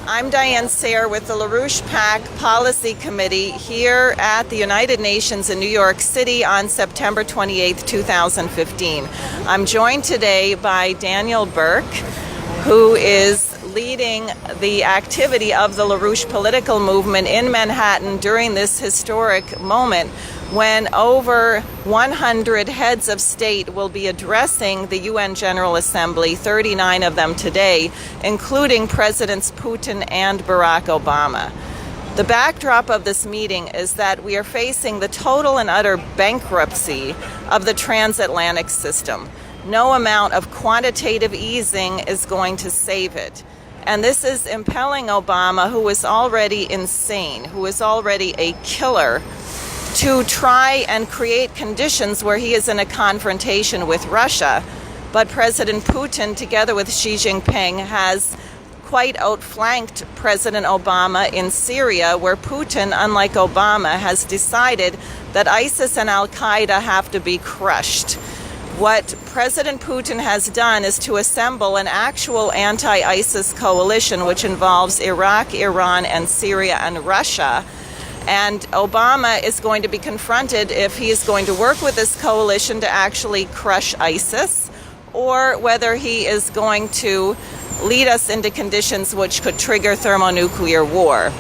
I'm Diane Sayre with the LaRouche PAC Policy Committee here at the United Nations in New York City on September 28, 2015. I'm joined today by Daniel Burke, who is leading the activity of the LaRouche political movement in Manhattan during this historic moment when over 100 heads of state will be addressing the UN General Assembly, 39 of them today, including Presidents Putin and Barack Obama. The backdrop of this meeting is that we are facing the total and utter bankruptcy of the transatlantic system. No amount of quantitative easing is going to save it. And this is impelling Obama, who is already insane, who is already a killer, to try and create conditions where he is in a confrontation with Russia. But President Putin, together with Xi Jinping, has quite outflanked President Obama in Syria, where Putin, unlike Obama, has decided that ISIS and Al-Qaeda have to be crushed. What President Putin has done is to assemble an actual anti-ISIS coalition, which involves Iraq, Iran, and Syria and Russia. And Obama is going to be confronted if he is going to work with this coalition to actually crush ISIS, or whether he is going to lead us into conditions which could trigger thermonuclear war.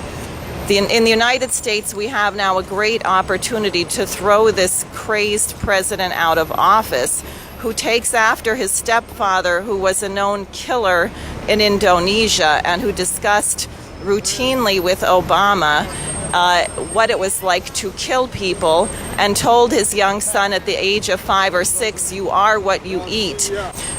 In the United States, we have now a great opportunity to throw this crazed president out of office, who takes after his stepfather, who was a known killer in Indonesia and who discussed routinely with Obama what it was like to kill people, and told his young son at the age of 5 or 6, "You are what you eat."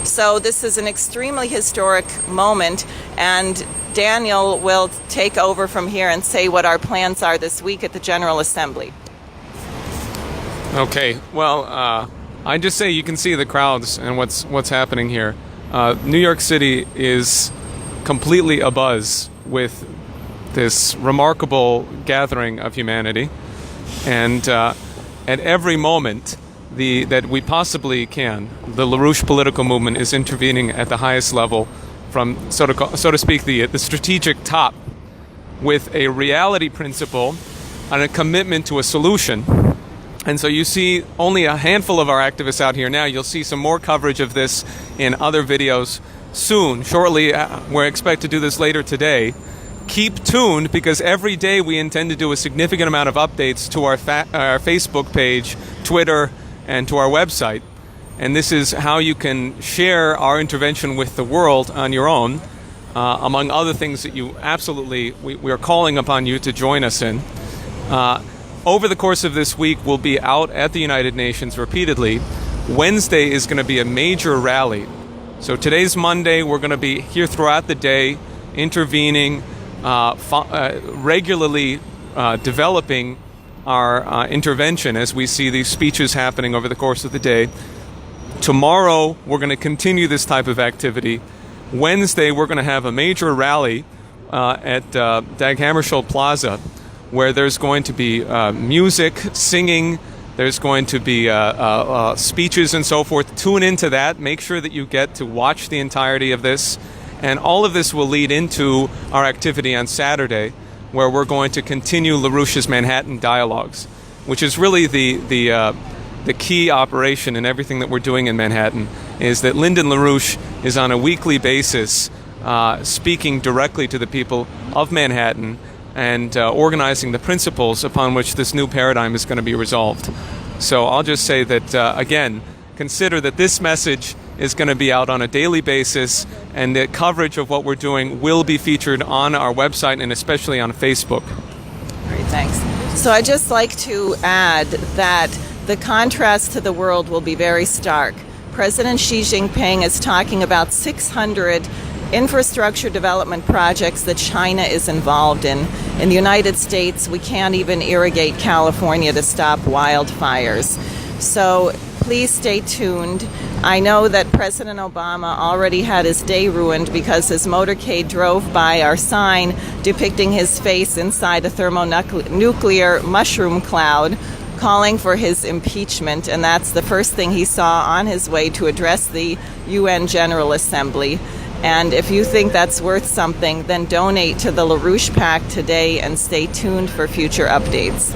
So this is an extremely historic moment, and Daniel will take over from here and say what our plans are this week at the General Assembly. Okay, well, I just say you can see the crowds and what's happening here. New York City is completely abuzz with this remarkable gathering of humanity, and at every moment that we possibly can, the LaRouche political movement is intervening at the highest level, from so to speak the strategic top, with a reality principle and a commitment to a solution. And so you see only a handful of our activists out here now. You'll see some more coverage of this in other videos soon, shortly. We expect to do this later today. Keep tuned, because every day we intend to do a significant amount of updates to our Facebook page, Twitter, and to our website. And this is how you can share our intervention with the world on your own, among other things that you absolutely, we are calling upon you to join us in. Over the course of this week, we'll be out at the United Nations repeatedly. Wednesday is going to be a major rally. So today's Monday. We're going to be here throughout the day, intervening, regularly developing our intervention as we see these speeches happening over the course of the day. Tomorrow, we're going to continue this type of activity. Wednesday, we're going to have a major rally at Dag Hammarskjöld Plaza, where there's going to be music, singing, there's going to be speeches and so forth. Tune into that. Make sure that you get to watch the entirety of this. And all of this will lead into our activity on Saturday, where we're going to continue LaRouche's Manhattan Dialogues, which is really the key operation in everything that we're doing in Manhattan, is that Lyndon LaRouche is on a weekly basis speaking directly to the people of Manhattan and organizing the principles upon which this new paradigm is going to be resolved. So I'll just say that, again, consider that this message is going to be out on a daily basis, and the coverage of what we're doing will be featured on our website and especially on Facebook. Great, thanks. So I'd just like to add that the contrast to the world will be very stark. President Xi Jinping is talking about 600 infrastructure development projects that China is involved in. In the United States, we can't even irrigate California to stop wildfires. So please stay tuned. I know that President Obama already had his day ruined because his motorcade drove by our sign depicting his face inside a thermonuclear mushroom cloud, calling for his impeachment, and that's the first thing he saw on his way to address the UN General Assembly. And if you think that's worth something, then donate to the LaRouche PAC today and stay tuned for future updates.